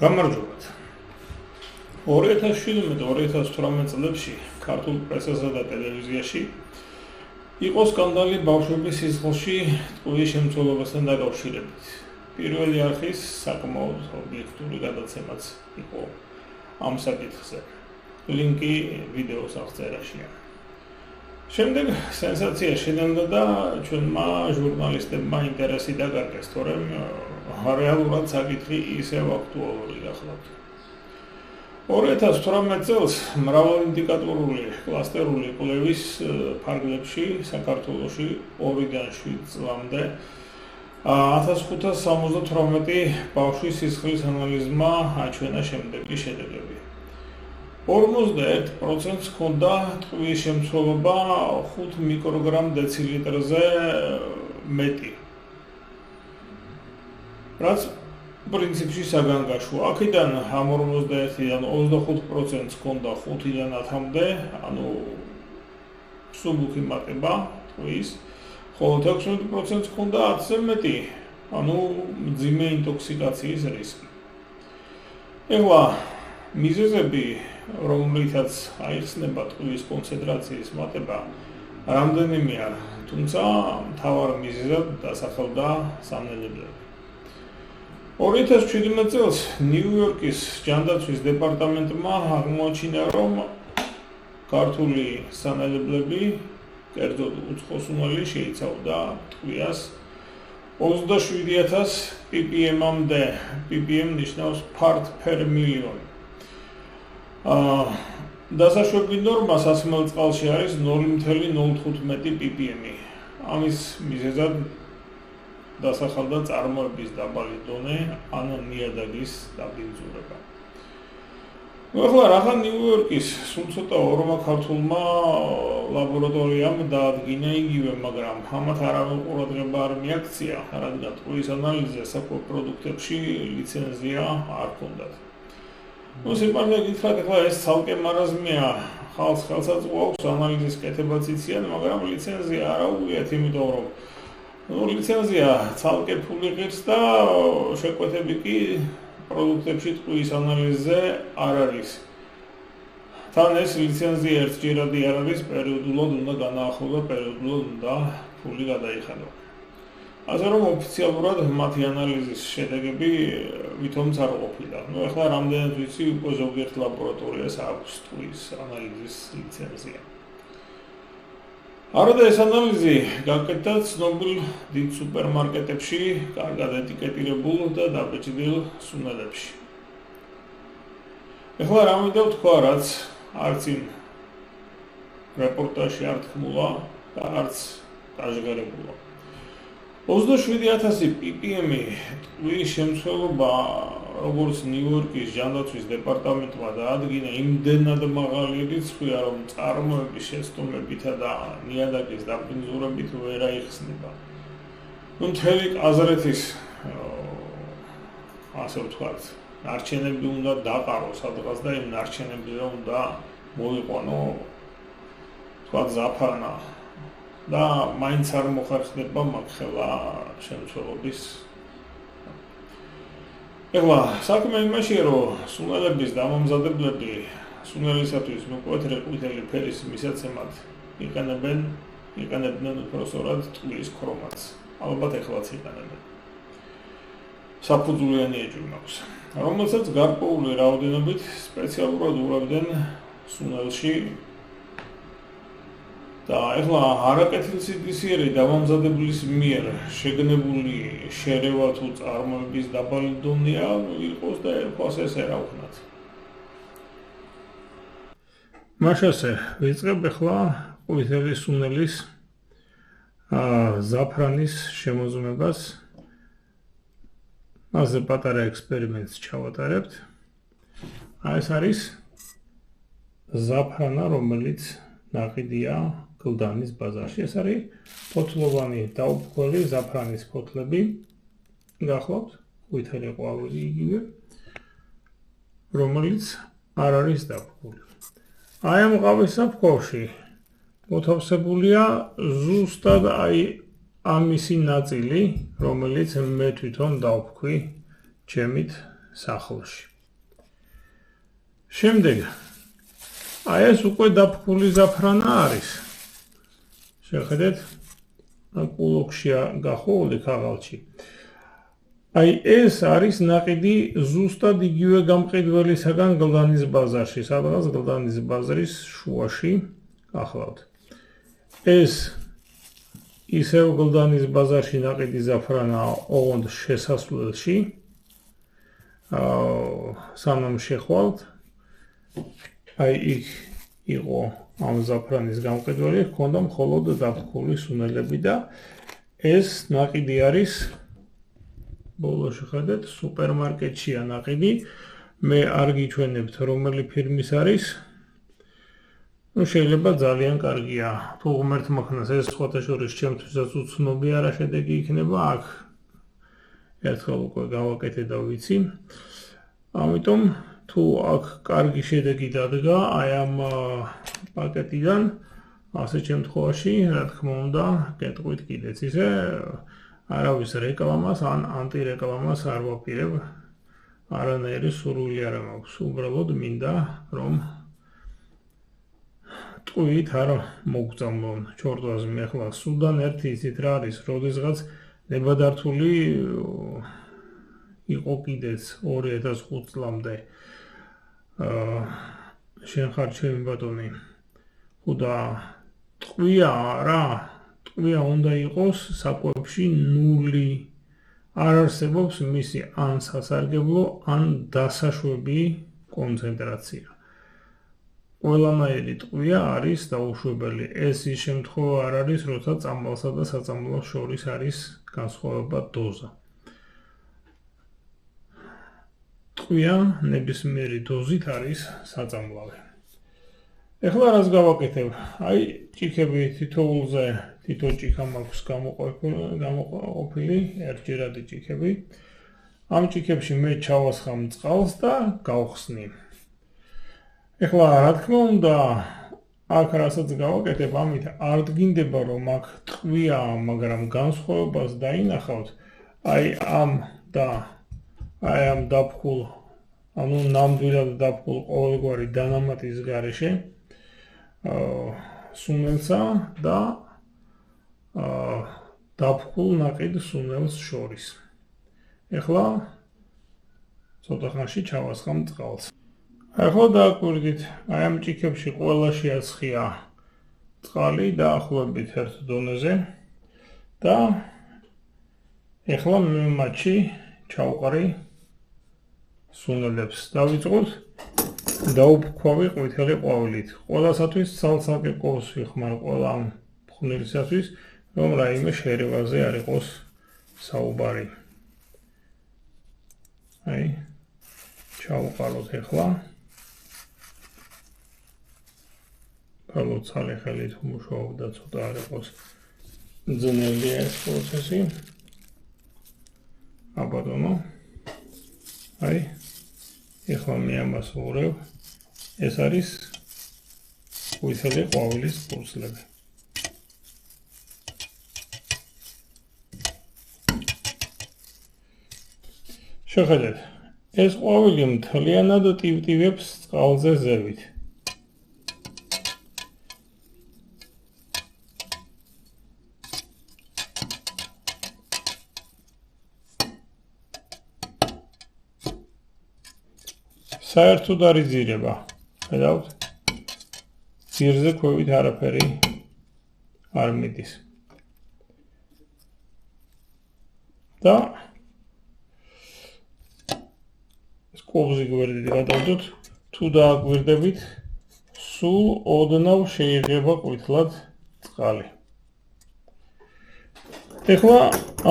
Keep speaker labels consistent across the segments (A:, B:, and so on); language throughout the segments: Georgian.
A: გამარჯობათ. 2017-2018 წლებში ქართულ პრესასა და ტელევიზიაში იყო სკანდალი ბავშვების სისხლში ტყუის შემცველობასთან დაკავშირებით. პირველი არხის საკმაოდ ობიექტური გადაცემაც იყო ამ საკითხზე. ლინკი ვიდეოს აღწერაშია. შემდეგ სენსაცია შენელდა და ჩვენმა ჟურნალისტებმა ინტერესი დაკარგეს, თორემ რეალურად საკითხი ისევ აქტუალური გახლავთ. 2018 წელს მრავალინდიკატორული კლასტერული კვლევის ფარგლებში საქართველოში 2-დან 7 წლამდე 1578 ბავშვის სისხლის ანალიზმა აჩვენა შემდეგი შედეგები. 41% ჰქონდა ტყუის შემცველობა 5 მიკროგრამ დეცილიტრზე მეტი. რაც პრინციპში საგანგაშოა. აქედან ამ 51-დან 25% ჰქონდა 5-დან 10-მდე, ანუ სუბუქი მატება ტყუის, ხოლო 16% ჰქონდა 10-ზე მეტი, ანუ მძიმე ინტოქსიკაციის რისკი. ეხლა მიზეზები, რომლითაც აიხსნება ტყუის კონცენტრაციის მატება, რამდენიმეა, თუმცა მთავარ მიზეზად დასახელდა სამნელებლები. 2017 წელს ნიუ-იორკის ჯანდაცვის დეპარტამენტმა აღმოაჩინა, რომ ქართული სამნელებლები, კერძოდ უცხოსუნელი შეიცავდა ტყვიას 27,000 ppm-მდე. ppm ნიშნავს part per million. დასაშვები ნორმა სასმელ წყალში არის 0.05 ppm. ამის მიზეზად დასახელდა წარმოების დაბალი დონე ან ნიადაგის დაბინძურება. ახლა რახან ნიუ-იორკის სულ ცოტა ორმა ქართულმა ლაბორატორიამ დაადგინა იგივე, მაგრამ ამათ არავინ ყურადღება არ მიაქცია, რადგან ტყუის ანალიზზე საკვებ პროდუქტებში ლიცენზია არ ჰქონდათ. სიყვარული გითხრათ, ახლა ეს ცალკე მარაზმია, ხალხს ხელსაწყოა ანალიზის კეთებაც იციან, მაგრამ ლიცენზია არ აუგიათ, იმიტომ რომ ლიცენზია ცალკე ფული ღირს და შეკვეთები კი პროდუქტებში ტყუის ანალიზზე არ არის. თან ეს ლიცენზია ერთჯერადი არ არის, პერიოდულად უნდა განაახლო, პერიოდულად უნდა ფული გადაიხადო. ასე რომ ოფიციალურად მათი ანალიზის შედეგები ვითომც არ ყოფილა. ახლა რამდენად ვიცი, უკვე ზოგიერთ ლაბორატორიას აქვს ტყუის ანალიზის ლიცენზია. არადა ეს ანალიზი გაკეთდა ცნობილ დიდ სუპერმარკეტებში, კარგად ეტიკეტირებულ და დაბეჭდილ სუნელებში. ახლა რა მინდა ვთქვა, რაც არც იმ რეპორტაჟში არ თქმულა და არც გაჟღერებულა. 27,000 ppm ტყუის შემცველობა, როგორც ნიუ-იორკის ჯანდაცვის დეპარტამენტმა დაადგინა, იმდენად მაღალი რიცხვია, რომ წარმოების შეცდომებითა და ნიადაგის დაბინძურებით ვერ აიხსნება. მთელი ყაზრეთის, ასე ვთქვათ, ნარჩენები უნდა დაყაროს სადღაც და იმ ნარჩენებზე უნდა მოიყვანო, თქვათ, ზაფხანა და მაინც არ მოხერხდება მაგხელა შემცველობის. ეხლა საქმე იმაშია, რომ სუნელების დამამზადებლები სუნელისათვის მკვეთრი ყვითელი ფერის მისაცემად იყენებდნენ უпроსორად ტყუის ქრომატს. ალბათ ეხლაც იყენებენ. საფუძვლიანი ეჭვი მაქვს, რომელსაც გარკვეული რაოდენობით სპეციალურად ურევდნენ სუნელში. და ეხლა არაკეთილსინდისიერი დამამზადებლის მიერ შეგნებული შერევა თუ წარმოების დაბალი დონეა იყოს და ერქვას ესე რა ვქნათ. მაშასე ვიწყებ ახლა ყვითელი სუნელის ზაფრანის შემოწმებას. მასზე პატარა ექსპერიმენტს ჩავატარებთ. ეს არის ზაფრანა, რომელიც ნაყიდია გლდანის ბაზარში. ეს არის ფოთლოვანი დაუფქველი ზაფრანის ფოთლები. გახლავთ, ყვითელი ყვავილი იგივე, რომელიც არ არის დაფქვილი. აი ამ ყავის საფქვავში მოთავსებულია ზუსტად ამისი ნაწილი, რომელიც მე თვითონ დავფქვი ჩემით სახლში. შემდეგ აი ეს უკვე დაფქული ზაფრანა არის. შეხედეთ, კულოქშია გახოლი ქაღალდში. აი ეს არის ნაყიდი ზუსტად იგივე გამყიდველისაგან გლდანის ბაზარში, სადღაც გლდანის ბაზრის შუაში გახლავთ. ეს ისევ გლდანის ბაზარში ნაყიდი ზაფრანა ოღონდ შესასვლელში. სანამ შეხვალთ, აი იქ იყო ამ ზაფრანის გამყიდველი, ჰქონდა მხოლოდ დაფქული სუნელები და ეს ნაყიდი არის ბოლოში ხედეთ, სუპერმარკეტშია ნაყიდი. მე არ გიჩვენებთ რომელი ფირმის არის. შეიძლება ძალიან კარგია. თუ ღმერთ მოხნას ეს სხვათა შორის ჩემთვისაც უცნობი არა შედეგი იქნება, აქ ერთხელ უკვე გავაკეთე და ვიცი. ამიტომ თუ აქ კარგი შედეგი დადგა აი ამ პაკეტიდან, ასე შემთხვევაში, რა თქმა უნდა, გეტყვით კიდეც ისე არავის რეკლამას ან ანტირეკლამას არ ვაპირებ, არანაირი სურვილი არ მაქვს. უბრალოდ მინდა რომ ტყვით არ მოგწამლონ ჩორტვაზე. მე ახლა სუდან ერთი იცით რა არის, როდესღაც ნებადართული იყო კიდეც 2005 წლამდე. შენ ხარ ჩემი ბატონი. ხუდა ტყვია რა, ტყვია უნდა იყოს საკვებში ნული. არ არსებობს მისი ან სასარგებლო, ან დასაშვები კონცენტრაცია. ყველანაირი ტყვია არის დაუშვებელი. ეს ის შემთხვევა არ არის, როცა წამალსა და საწამლოს შორის არის განსხვავება დოზა. ტყვია ნებისმიერი დოზით არის საწამლავი. ეხლა რას გავაკეთებ? აი, ჭიქები თითოეულზე თითო ჭიქა მაქვს გამოყოფილი, ერთჯერადი ჭიქები. ამ ჭიქებში მე ჩავასხამ წყალს და გავხსნი. ეხლა რა თქმა უნდა, აქ რასაც გავაკეთებ, ამით არ დგინდება რომ აქ ტყვია, მაგრამ განსხვავებას დაინახავთ, აი ამ დაფქულ, ანუ ნამდვილად დაფქულ ყოველგვარი დანამატის გარეშე სუნელსა და დაფქულ ნაყიდ სუნელს შორის. ეხლა ცოტა ხანში ჩავასხამ წყალს. ახლა დააკვირდით, აი ამ ჭიქებში ყველაში აცხია წყალი დაახლოებით ერთ დონეზე და ეხლა მე მათში ჩავყარი სუნელებს. დავიწყოთ დაუფქვავი ყვითელი ყვავილით. ყველასათვის ცალ-ცალკე ყოფს ვიხმარ ყველა ამ ფხვნილისათვის, რომ რაიმე შერევაზე არ იყოს საუბარი. აი, ჩავყაროთ ეხლა. ცალი ხელით ვმუშაობ და ცოტა არ იყოს ძნელია ეს პროცესი. აბატონო. აი, ეხლა მე ამას ვუყურებ. ეს არის ყვითელი ყვავილის პურცლები. შეხედეთ, ეს ყვავილი მთლიანად ტივტივებს წყალზე ზევით. საერთოდ არ იზირება. ხედავთ? ძირზე ქვევით არაფერი არ მიდის. და ყოფზე გვერდით გადავდოთ, თუ დააგვირდებით, სულ ოდნავ შეიძლება ყვითლად წყალი. ეხლა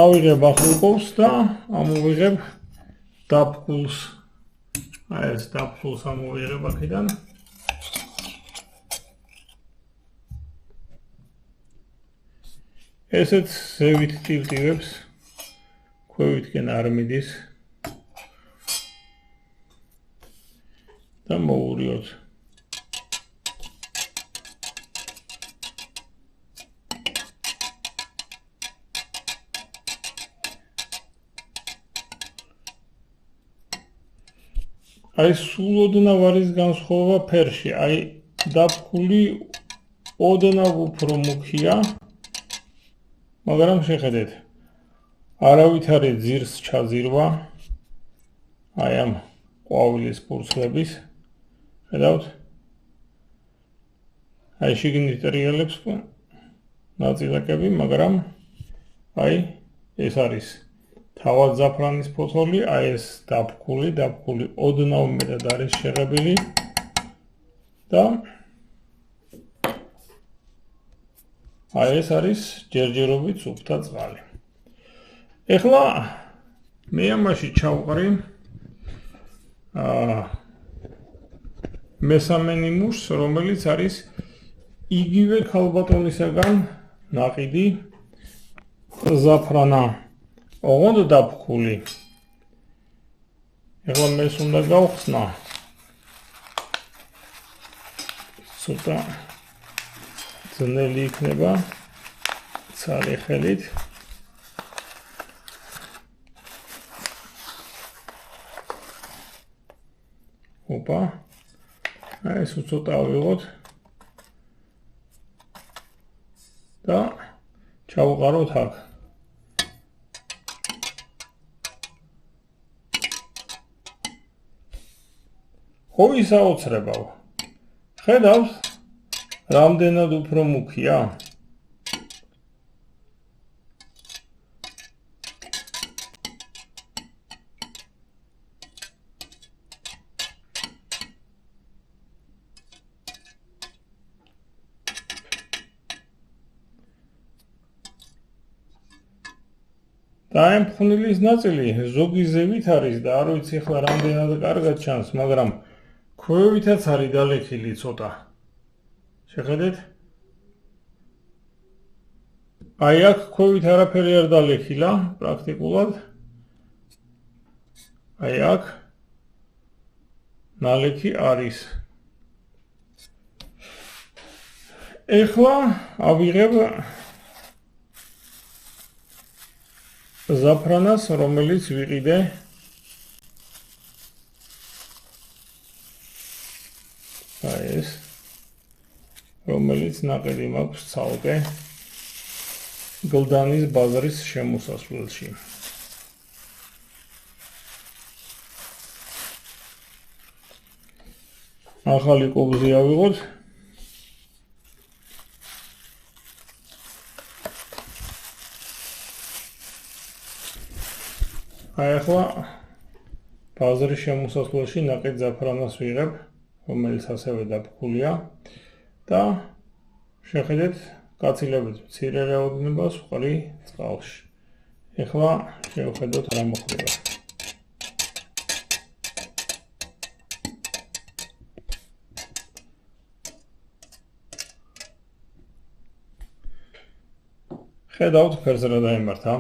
A: ავიღებ ახლყოფს და ამოვიღებ დაფქულს. აი ეს დაფქულს ამოვიღებ აქედან. ესეც ზევით ტივტივებს, ქვევითკენ არ მიდის. და მოვურიოთ. აი სულ ოდნავ არის განსხვავება ფერში, აი დაფქული ოდნავ უფრო მუქია, მაგრამ შეხედეთ, არავითარი ძირს ჩაძირვა, აი ამ ყვავილის ფურცლების, ხედავთ? აი შიგნით ტრიალებს ნაწილაკები, მაგრამ აი ეს არის თავად ზაფრანის ფოთოლი, აი ეს დაფქული ოდნავ მეტად არის შეღებილი და აი ეს არის ჯერჯერობით სუფთა წყალი. ეხლა მე ამაში ჩავყრი მესამე ნიმუშს, რომელიც არის იგივე ქალბატონისაგან ნაყიდი ზაფრანა, ოღონდ დაფქული. ეხლა მეს უნდა გავხსნა ცოტა ძნელი იქნება ცალი ხელით. ოპა, ეს ცოტა ავიღოთ და ჩავყაროთ აქ. ხო ისაოცრებავ. ხედავთ, რამდენად უფრო მუქია? და ამ ფხვნილის ნაწილი ზოგი ზევით არის და არ ვიცი ახლა რამდენად კარგად ჩანს, მაგრამ ქვევითაც არის დალექილი ცოტა. შეხედეთ? აი აქ ქვევით არაფერი არ დალექილა პრაქტიკულად. აი აქ ნალექი არის. ეხლა ავიღებ ზაფრანას, რომელიც ვიყიდე აი ეს, რომელიც ნაყიდი მაქვს ცალკე გლდანის ბაზრის შემოსასვლელში. ახალი კობზი ავიღოთ. აი ახლა ბაზრის შემოსასვლელში ნაყიდ ზაფრანას ვიღებ, რომელიც ასევე დაფქულია და შეხედეთ, გაცილებით მცირე რაოდენობას ვყრი წყალში. ეხლა შევხედოთ რა მოხდება. ხედავთ, ფერს რა დაემართა.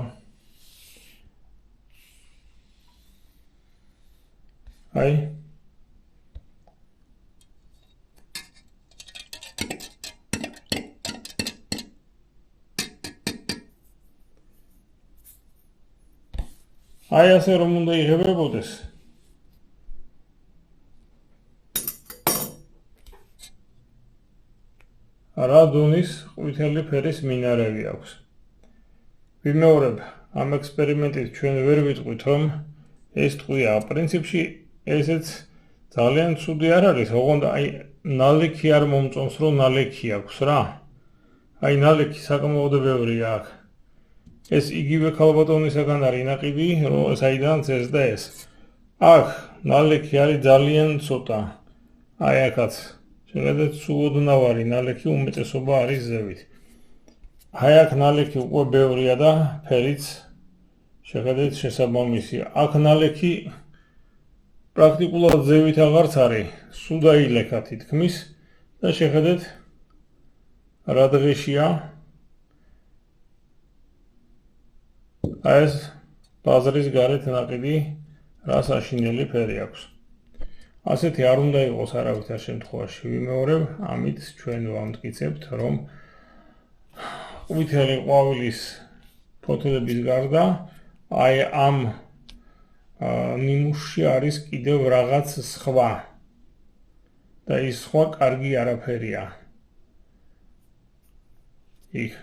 A: აი აი ასე რომ უნდა იღებებოდეს. რა დონის ყვითელი ფერის მინარევი აქვს. ვიმეორებ, ამ ექსპერიმენტით ჩვენ ვერ ვიტყვით, რომ ეს ტყვია. პრინციპში ესეც ძალიან ცუდი არ არის, ოღონდ აი ნალექი არ მომწონს, რომ ნალექი აქვს რა. აი ნალექი საკმაოდ ბევრია აქ. ეს იგივე ქალბატონისაგან არის ნაყიდი, საიდანაც ეს და ეს. აქ ნალექი არის ძალიან ცოტა. აი აქაც შეხედეთ, სულ ოდნავ არის ნალექი, უმეტესობა არის ზევით. აი აქ ნალექი უკვე ბევრია და ფერიც შეხედეთ შესაბამისია. აქ ნალექი პრაქტიკულად ზევით აღარც არის, სულ დაილექა თითქმის და შეხედეთ რა დღეშია. აი ეს ბაზრის გარეთ ნაყიდი რა საშინელი ფერი აქვს. ასეთი არ უნდა იყოს არავითარ შემთხვევაში. ვიმეორებ, ამით ჩვენ ვამტკიცებთ, რომ ყვითელი ყვავილის ფოთლების გარდა აი ამ ნიმუშში არის კიდევ რაღაც სხვა და ის სხვა კარგი არაფერია. იქ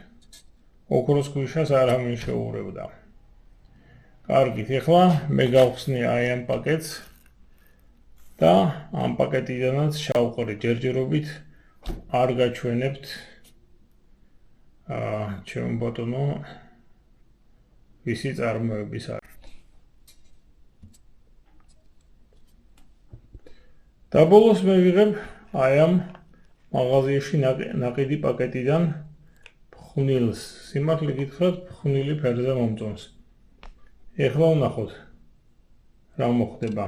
A: ოქროს ქვიშას არავინ შეურევდა. კარგით, ეხლა მე გავხსნი აი ამ პაკეტს და ამ პაკეტიდანაც შავყრი ჯერჯერობით არ გაჩვენებთ ჩემ ბატონო ვისი წარმოების არის. და ბოლოს მე ვიღებ აი ამ მაღაზიაში ნაყიდი პაკეტიდან ფხვნილს. სიმართლე გითხრათ, ფხვნილი ფერზე მომწონს. ეხლა ვნახოთ რა მოხდება.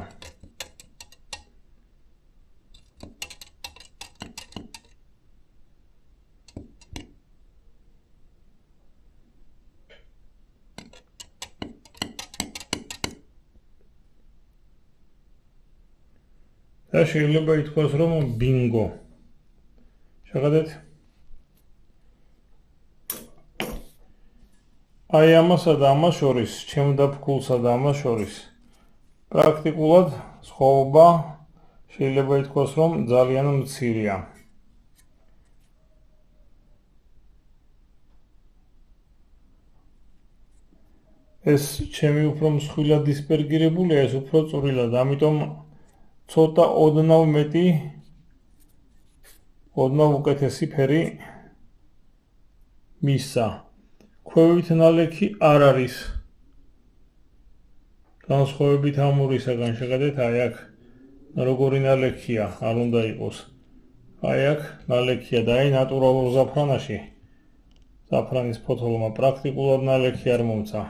A: და შეიძლება ითქვას, რომ ბინგო. შეხედეთ? აი ამასა და ამას შორის, ჩემ დაფქულსა და ამას შორის პრაქტიკულად სხვაობა შეიძლება ითქვას, რომ ძალიან მცირეა. ეს ჩემი უფრო მსხვილად დისპერგირებულია, ეს უფრო წვრილად, ამიტომ ცოტა ოდნავ მეტი, ოდნავ უკეთესი ფერი მისცა. ქვევით ნალექი არ არის. განსხვავებით ამ ორისაგან შეხედეთ, აი აქ როგორი ნალექია, არ უნდა იყოს. აი აქ ნალექია და აი ნატურალურ ზაფრანაში, ზაფრანის ფოთოლმა პრაქტიკულად ნალექი არ მომცა.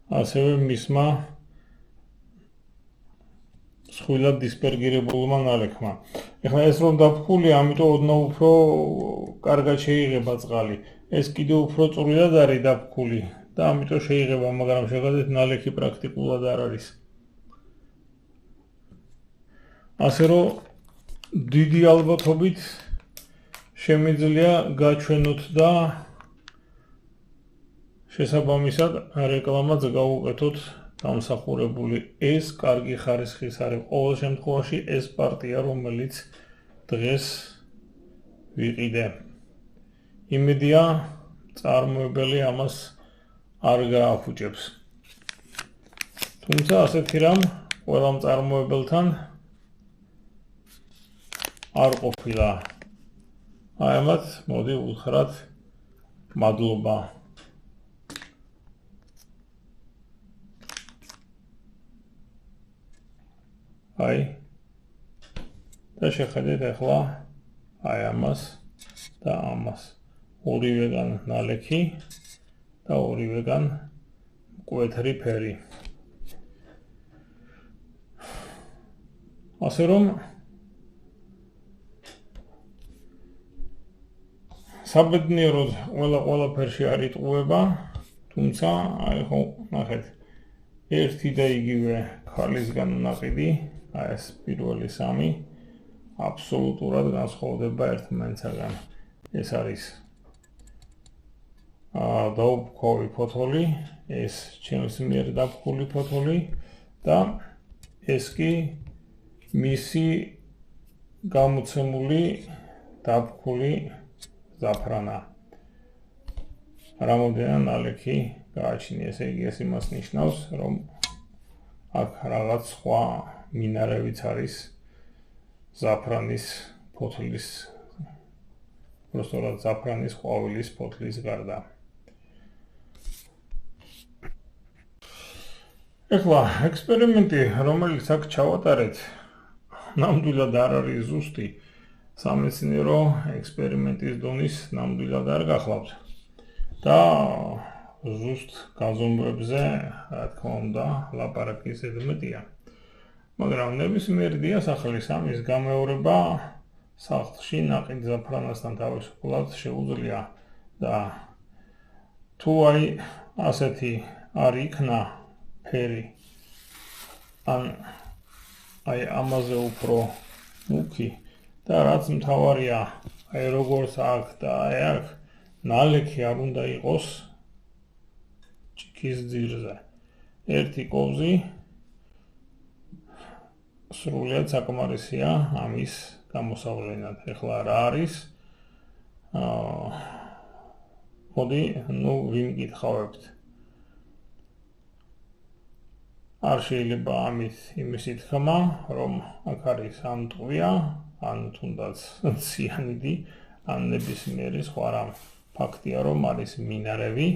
A: ასევე მისმა სხვილად დისპერგირებულმა ნალექმა. ეხლა ეს რომ დაფქულია, ამიტომ ოდნავ უფრო კარგად შეიღება წყალი. ეს კიდევ უფრო წვრილად არის დაფქული და ამიტომ შეიღება, მაგრამ შეხედეთ, ნალექი პრაქტიკულად არ არის. ასე რომ დიდი ალბათობით შემიძლია გაჩვენოთ და შესაბამისად რეკლამაც გავუკეთოთ დამსახურებული. ეს კარგი ხარისხის არის. ყოველ შემთხვევაში ეს პარტია, რომელიც დღეს ვიყიდე. იმედია წარმოებელი ამას არ გააფუჭებს. თუმცა ასეთი რამ ყველა მწარმოებელთან არ ყოფილა. აი ამათ მოდი უთხრათ მადლობა. აი და შეხედეთ ახლა აი ამას და ამას. ორივეგან ნალექი და ორივეგან მკვეთრი ფერი. ასე რომ საბედნიეროდ ყველაფერში არ იტყუება, თუმცა აი ხო ნახეთ, ერთი და იგივე ქალისგან ნაყიდი, აი ეს პირველი სამი აბსოლუტურად განსხვავდება ერთმანეთსაგან. ეს არის დაუფქვავი ფოთოლი, ეს ჩემს მიერ დაფქული ფოთოლი და ეს კი მისი გამოცემული დაფქული ზაფრანა. რამოდენად ნალექი გააჩნია, ესე იგი ეს იმას ნიშნავს, რომ აქ რაღაც სხვა მინარევიც არის ზაფრანის ფოთლის, პროსტორად ზაფრანის ყვავილის ფოთლის გარდა. ეხლა ექსპერიმენტი, რომელიც აქ ჩავატარეთ, ნამდვილად არ არის ზუსტი. სამეცნიერო ექსპერიმენტის დონის ნამდვილად არ გახლავთ. და ზუსტ გაზომვებზე, რა თქმა უნდა, ლაპარაკი ზედმეტია. მაგრამ ნებისმიერ დიასახლისს ამის გამეორება სახლში ნაყიდ ზაფრანასთან თავისუფლად შეუძლია და თუ აი ასეთი არ იქნა ფერი ან აი ამაზე უფრო მუქი და რაც მთავარია, აი როგორც აქ და აი აქ ნალექი არ უნდა იყოს ჭიქის ძირზე. ერთი კოვზი სრულიად საკმარისია ამის გამოსავლენად. ეხლა რა არის? მოდი, ვიმკითხავებთ. არ შეიძლება ამის იმისი თქმა, რომ აქ არის ან ტყვია, ან თუნდაც ციანიდი, ან ნებისმიერი სხვა რამ. ფაქტია, რომ არის მინარევი,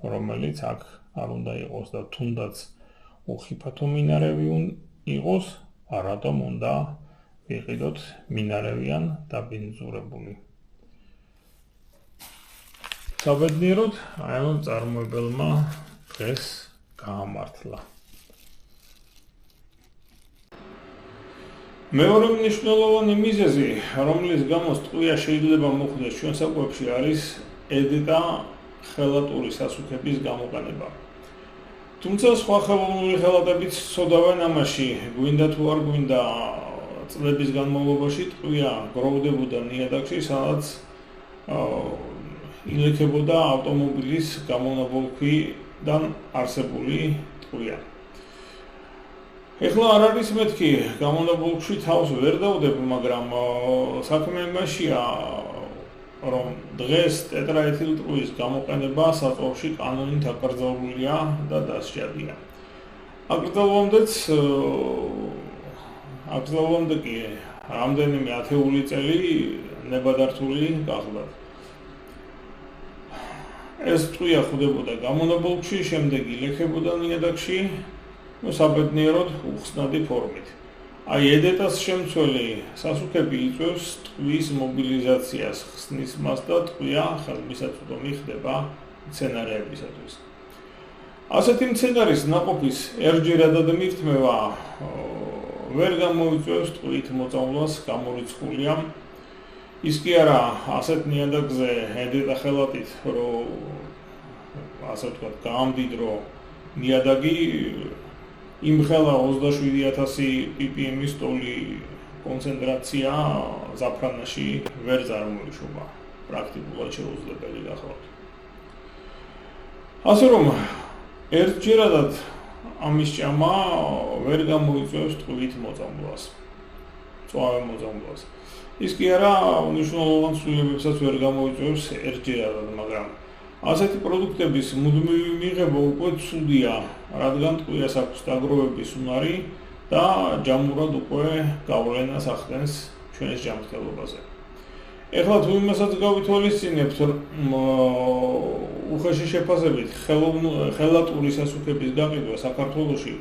A: რომელიც აქ არ უნდა იყოს და თუნდაც უხიფათო მინარევი იყოს, რატომ უნდა ვიყიდოთ მინარევიან დაბინძურებული. საბედნიეროდ, აი ამ წარმოებელმა დღეს გაამართლა. მეორე მნიშვნელოვანი მიზეზი, რომლის გამოც ტყვია შეიძლება მოხდეს ჩვენ საკვებში, არის ედეტა ხელატური სასუქების გამოყენება. თუმცა სხვა ხელოვნური ხელატებიც ცოდავენ ამაში, გვინდა თუ არ გვინდა წლების განმავლობაში ტყვია გროვდებოდა ნიადაგში, სადაც ილექებოდა ავტომობილის გამონაბოლქვიდან არსებული ტყვია. ეხლა არ არის მეთქი, გამონაბოლქვში თავს ვერ დავდებ, მაგრამ საქმე იმაშია, რომ დღეს ტეტრაეთილტყვის გამოყენება საწყობში კანონით აკრძალულია და დასჯადია. აკრძალვამდე კი რამდენიმე ათეული წელი ნებადართული გახლდათ. ეს ტყვია ხვდებოდა გამონაბოლქვში, შემდეგ ილექებოდა ნიადაგში, საბედნიეროდ უხსნადი ფორმით. აი ედეტას შემცველი სასუქები იწვევს ტყვის მობილიზაციას, ხსნის მას და ტყვია ხელმისაწვდომი ხდება მცენარეებისათვის. ასეთი მცენარის ნაყოფის ერჯერადად მირთმევა ვერ გამოიწვევს ტყვით მოწამვლას გამორიცხულია. ის კი არა ასეთ ნიადაგზე ედეტა ხელატით, რომ ასე ვთქვათ, გაამდიდრო ნიადაგი იმხელა 27,000 ppm-ის ტოლი კონცენტრაცია ზაფრანაში ვერ წარმოიშობა, პრაქტიკულად შეუძლებელი გახლავთ. ასე რომ ერთჯერადად ამის ჭამა ვერ გამოიწვევს ტყვით მოწამვლას, წვავე მოწამვლას. ის კი არა მნიშვნელოვან ცვლილებებსაც ვერ გამოიწვევს ერთჯერადად, მაგრამ ასეთი პროდუქტების მუდმივი მიღება უკვე ცუდია, რადგან ტყვიას აქვს დაგროვების უნარი და ჯამურად უკვე გავლენას ახდენს ჩვენს ჯანმრთელობაზე. ეხლა თუ იმასაც გავითვალისწინებთ, უხეში შეფასებით ხელატური სასუქების გაყიდვა საქართველოში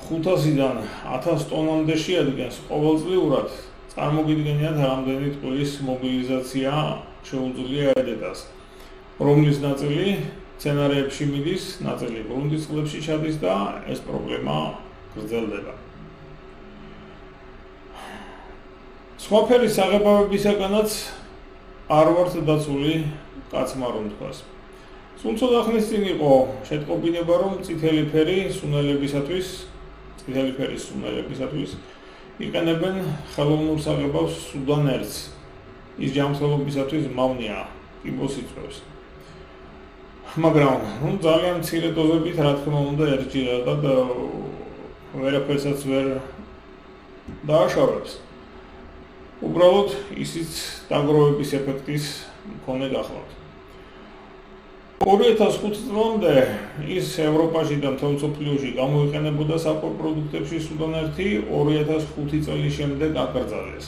A: 500-დან 1000 ტონამდე შეადგენს ყოველწლიურად. წარმოგიდგენიათ, რამდენი ტყვის მობილიზაცია შეუძლია ედეტას, რომლის ნაწილი მცენარეებში მიდის, ნაწილი გრუნტის წყლებში ჩადის და ეს პრობლემა გრძელდება. სხვა ფერის საღებავებისაგანაც არ ვართ დაცული კაცმა რომ თქვას. სულ ცოტა ხნის წინ იყო შეტყობინება, რომ წითელი ფერის სუნელებისათვის იყენებენ ხელოვნურ საღებავს სუდან ერთს. ის ჯანმრთელობისათვის მავნეა, კიბოს იწვევს. მაგრამ ძალიან მცირე დოზებით, რა თქმა უნდა, ერთჯერადად ვერაფერსაც ვერ დააშავებს. უბრალოდ ისიც დაგროვების ეფექტის მქონე გახლავთ. 2005 წლამდე ის ევროპაში და მთელ მსოფლიოში გამოიყენებოდა საკვებ პროდუქტებში სუდან ერთი, 2005 წლის შემდეგ აკრძალეს.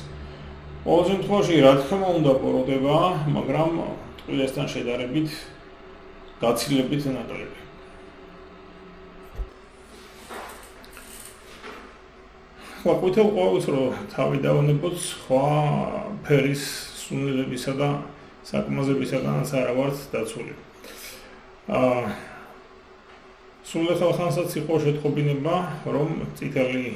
A: ყოველ შემთხვევაში, რა თქმა უნდა, პოროტება, მაგრამ ტყუიასთან შედარებით გაცილებით ნაკლები. ყვითელ ყვავილს რო თავი დავანებოთ, სხვა ფერის სუნელებისა და საკმაზებისაგანაც არა ვართ დაცული. სულ ხალხანსაც იყო შეტყობინება, რომ წითელი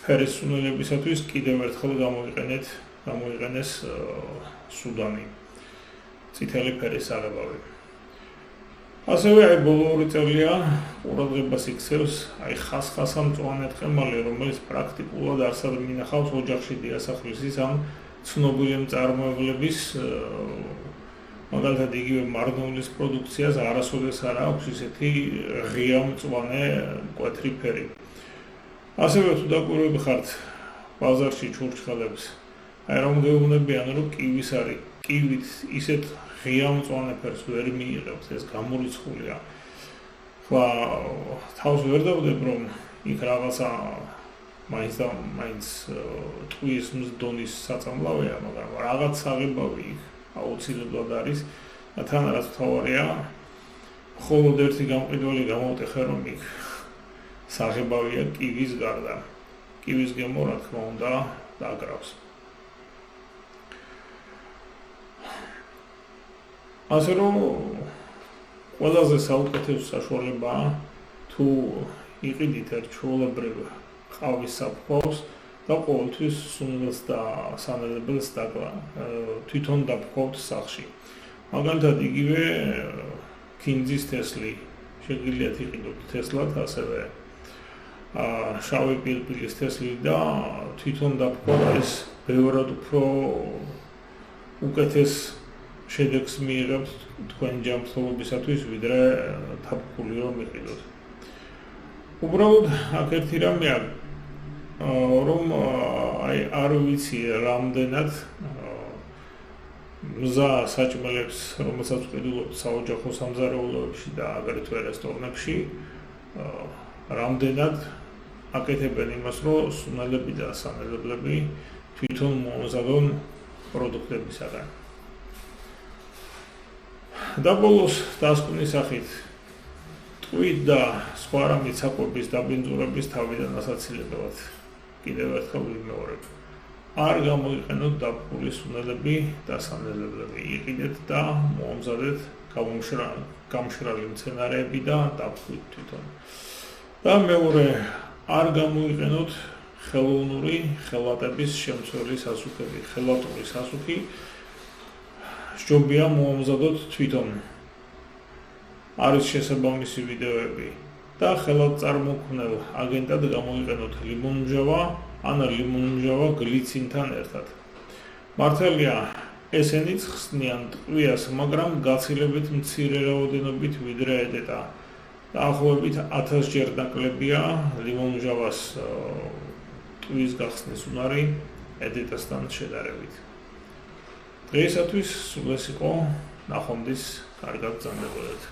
A: ფერის სუნელებისათვის კიდევ ერთხელ გამოიყენეს სუდანი. წითელი ფერის საღებავი. ასევე აი ბოლო 2 წელია ყურადღებას იქცევს აი ხასხასა მწვანე თხემალი, რომელიც პრაქტიკულად არსად მინახავს ოჯახში დიასახლისის ან ცნობილი მწარმოებლების მაგალითად იგივე მარნეულის პროდუქციას არასოდეს არ აქვს ისეთი ღია მწვანე მკვეთრი ფერი. ასევე თუ დაკვირვები ხართ ბაზარში ჩურჩხელებს, აი რომ გეუბნებიან, რომ კივის არის, კივით ისეთ ღია მწვანე ფერს ვერ მიიღებთ, ეს გამორიცხულია. ხლა თავს ვერ დავდებ, რომ იქ რაღაცა მაინც ტყუის მზდონის საწამლავია, მაგრამ რაღაც საღებავი იქ აუცილებლად არის. და თან რაც მთავარია, მხოლოდ ერთი გამყიდველი გამოვტეხე, რომ იქ საღებავია კივის გარდა. კივის გემო, რა თქმა უნდა, დაგრავს. ასე რომ ყველაზე საუკეთესო საშუალებაა თუ იყიდით ერთ ჩვეულებრივ ყავის საფრთხოს და ყოველთვის სუნელს და სანელებელს თვითონ დაფრთხოთ სახლში. მაგალითად იგივე კინძის თესლი შეგიძლიათ იყიდოთ თესლად, ასევე შავი პილპილის თესლი და თვითონ დაფრთხვა ეს ბევრად უფრო უკეთეს შედეგს მიიღებთ თქვენ ჯანმრთელობისათვის, ვიდრე დაფრთხული რომ იყიდოთ. უბრალოდ აქ ერთი რამეა, რომ აი არ ვიცი რამდენად მზა საჭმელებს, რომელსაც ვყიდულობთ საოჯახო სამზარეულოებში და აგრეთვე რესტორნებში, რამდენად აკეთებენ იმას, რომ სუნელები და სანელებლები თვითონ მოამზადონ პროდუქტებისაგან. და ბოლოს დასკვნის სახით ტყვით და სხვა რამით საკვების დაბინძურების თავიდან ასაცილებლად კიდევ ერთხელ ვიმეორებ. არ გამოიყენოთ დაფრთხული სუნელები და სანელებლები, იყიდეთ და მოამზადეთ გამშრალი მცენარეები და დაფრთხვით თვითონ. და მეორე, არ გამოიყენოთ ხელოვნური ხელატების შემცველი სასუქები, ხელატური სასუქი სჯობია მოამზადოთ თვითონ. არის შესაბამისი ვიდეოები და ხელად წარმოქმნილ აგენტად გამოიყენოთ ლიმონმჟავა ან ლიმონმჟავა გლიცინთან ერთად. მართალია, ესენიც ხსნიან ტყვიას, მაგრამ გაცილებით მცირე რაოდენობით ვიდრე ედეტა. დაახლოებით 1000 ჯერ ნაკლებია ლიმონმჟავას ტყვის გახსნის უნარი ედეტასთან შედარებით. დღეისათვის სულ ეს იყო, ნახვამდის, კარგად გრძანდებოდეთ.